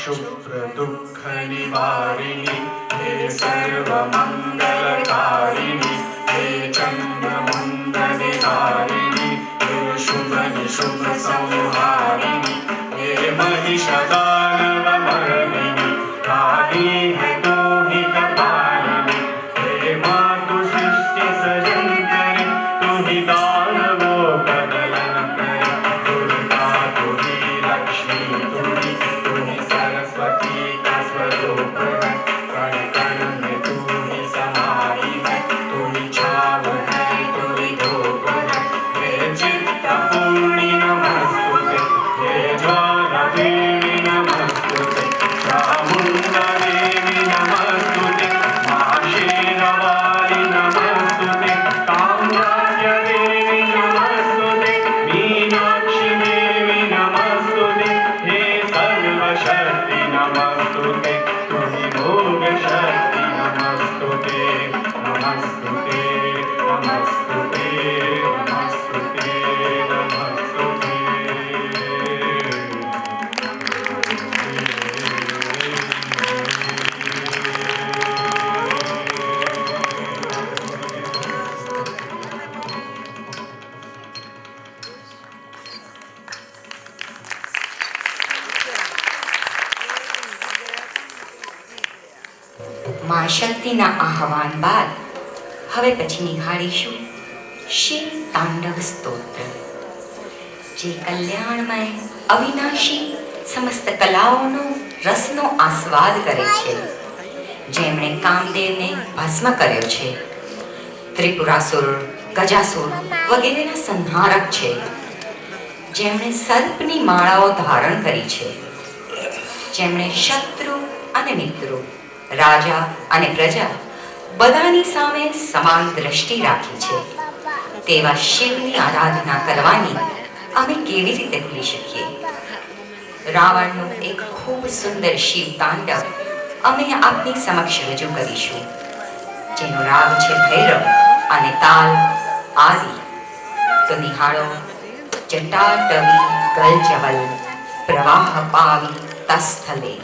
शुभ्र दुःख निवारिणि हे सर्वमङ्गलकारिणि हे चन्द्रमण्डलधारिणि हे शुभ निशुभ संहारिणि हे महिषदानवमर्दिनि काली है तू ही कपालिनी हे मातु सृष्टि सजंकरि तू ही दानवों का दलन करे दुर्गा तू ही लक्ष्मी तू ही सरस्वती का स्वरूप है कण कण में तू ही समाई है तू ही छाव है तू ही धूप है हे चित्तपूर्णि नमस्तुते हे ज्वाला देवी नमस्तुते चामुंडा देवी नमस्तुते मां शेरावाली नमस्तुते कामराज्य देवी नमस्तुते मीनाक्षी देवी नमस्तुते हे सर्वशक्ति नमस्तुते तू ही भोग शक्ति नमस्तुते नमस्तुते नमस्तुते नमस्तुते नमस्तुते મા શક્તિના આહવાન બાદ હવે પછી નિહાળીશું શિવ તાંડવ સ્તોત્ર, જે કલ્યાણમય અવિનાશી સમસ્ત કલાઓનો રસનો આસ્વાદ કરે છે, જેમણે કામદેવને ભસ્મ કર્યો છે, ત્રિપુરાસુર, ગજાસુર વગેરેના સંહારક છે, જેમણે સર્પની માળાઓ ધારણ કરી છે, જેમણે શત્રુ અને મિત્રો, રાજા અને પ્રજા બધાની સામે સમાન દ્રષ્ટિ રાખી છે, તેવા શિવની આરાધના કરવાની અમે કેવી રીતે ભૂલી શકીએ? રાવણનું એક ખૂબ સુંદર શિવ તાંડવ અમે આપની સમક્ષ રજૂ કરીશું, જેનો રાગ છે ભૈરવ અને તાલ આદિ. તો નિહાળો જટાટવી ગલજવલ પ્રવાહ પાવી તસ્થલે.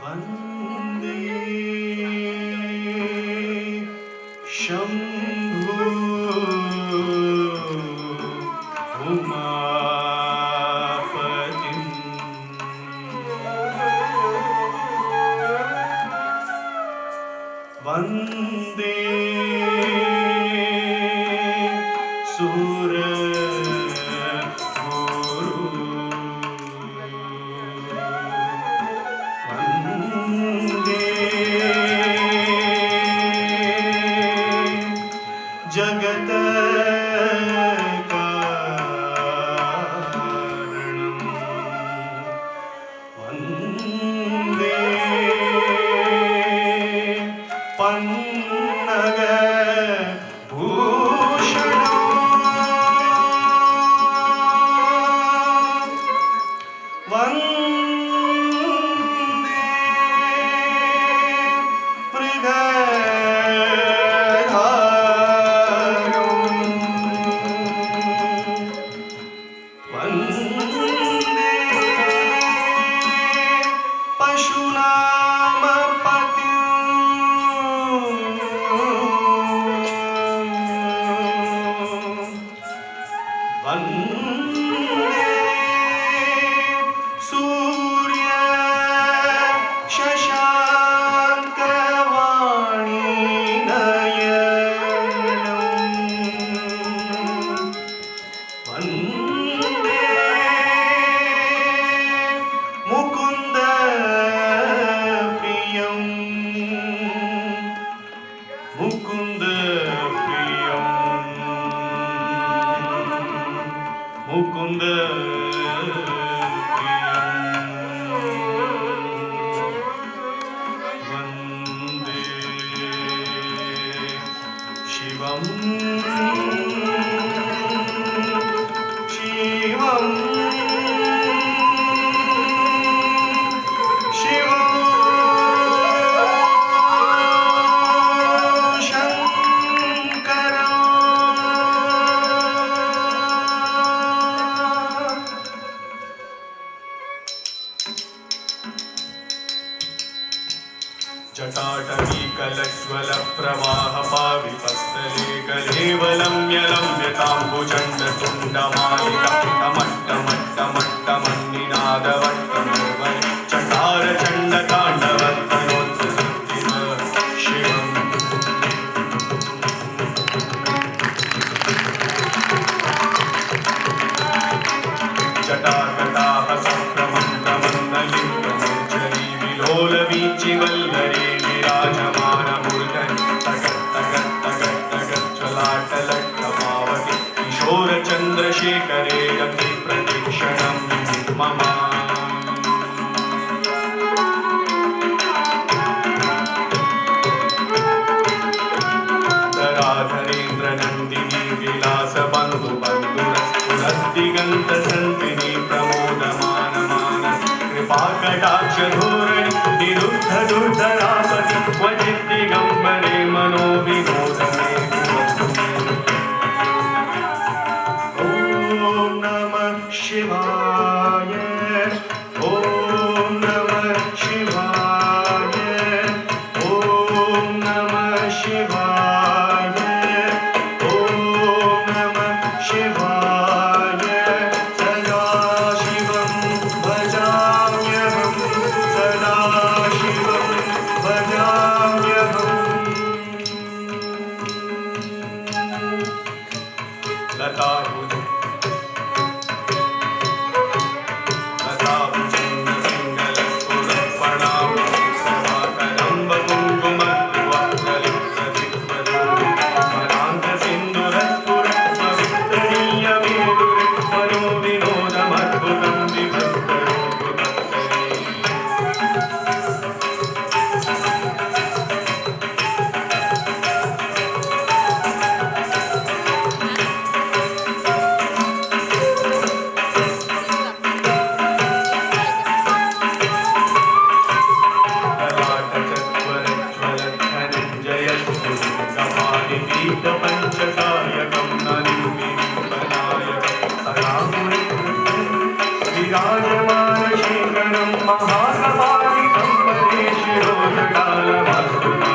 वन्दे शम्भो उमापतिं वन्दे जगत कारणं वन्दे पन्नग भूषणं वन्दे मृगधारो मुकुंद वंदे शिवम शिवम जटाटवी कलज्वल प्रवाह पाविपस्तले कलेवलम्यलम्यताम्बुचण्ड तुण्डमालिका टमट्टमट्टमट्टमन्निनादवट्टमर्वय चकार चण्ड ताण्डवत्तनोत्सृतिम शिवम् जटाकटाः सक्रमण्डमण्डलिङ्गमर्जरी विलोलवीचिवल्लरी ज्वलाटलट्टपावति किशोरचन्द्रशेखरे अपि प्रतीक्षणं मम धराधरेन्द्रनन्दिनी विलासबन्धुबन्धुरस्फुरद्दिगन्तसन्तिनी प्रमोदमानमानस कृपाकटाक्षधोरणि निरुद्ध दुर्धरापति क्वचिद्दिगम्बरे मनोविनोदमे शिवाय ॐ नमः शिवाय ॐ नमः शिवाय ॐ नमः शिवाय सदा शिवं भजाम्यहं सदा शिवं भजाम्यहम् लता पंचकायकं विराजमानशेखरं महाकपालिकं पदे शिरोजटालवास्तुना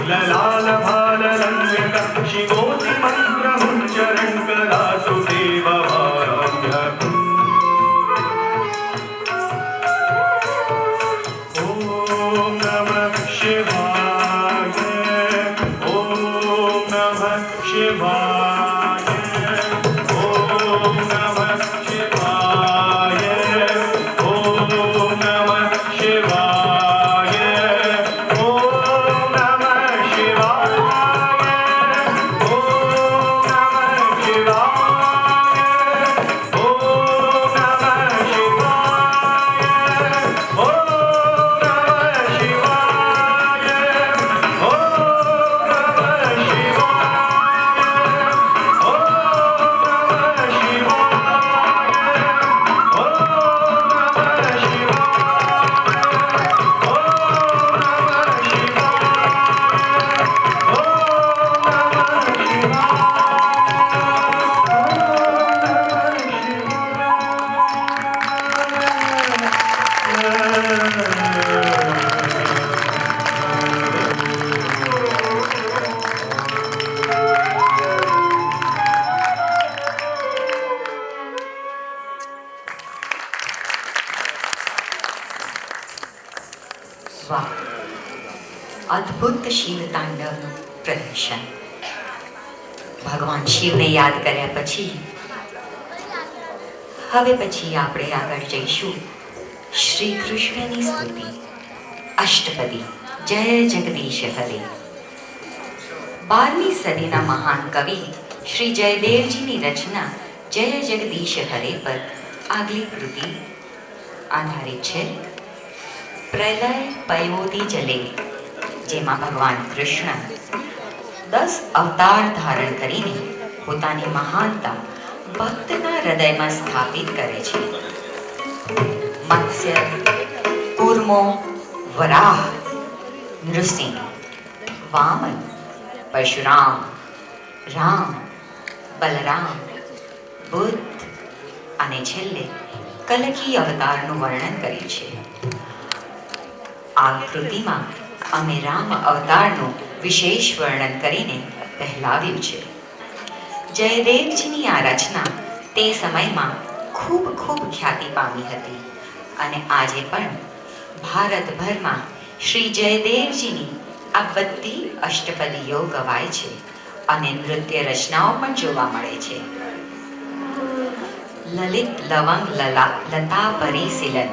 ललाल भालरंजक शिवोति मंत्रमुच्चरण कदातु देववाराभ्यः ओम नमः शिवाय ओम नमः शिवाय ओम नमः शिवाय ओम नमः शिवाय ओम नमः शिवाय ओम नमः शिवाय ओम नमः शिवाय ओम नमः शिवाय વાહ, અદ્ભુત શિવ તાંડવનું પ્રદર્શન. ભગવાન શિવને યાદ કર્યા પછી આપણે આગળ જઈશું શ્રી કૃષ્ણની સ્તુતિ અષ્ટપદી જય જગદીશ હરે. 12મી સદીના મહાન કવિ શ્રી જયદેવજીની રચના જય જગદીશ હરે પર આગલી કૃતિ આધારિત છે. પ્રલય પયોદી જલે, જેમાં ભગવાન કૃષ્ણ 10 અવતાર ધારણ કરીને પોતાની મહાનતા ભક્તના હૃદયમાં સ્થાપિત કરે છે. મત્સ્ય, કૂર્મો, વરાહ, નૃસિંહ, વામન, પરશુરામ, રામ, બલરામ, બુદ્ધ અને છેલ્લે કલકી અવતારનું વર્ણન કર્યું છે. આ કૃતિમાં અમે રામ અવતારનું વિશેષ વર્ણન કરીને પહેલાવ્યું છે. જયદેવજીની આ રચના તે સમયમાં ખૂબ ખ્યાતિ પામી હતી અને આજે પણ ભારતભરમાં શ્રી જયદેવજીની આ બધી અષ્ટપદીઓ ગવાય છે અને નૃત્ય રચનાઓ પણ જોવા મળે છે. લલિત લવંગ લતા પરિશીલન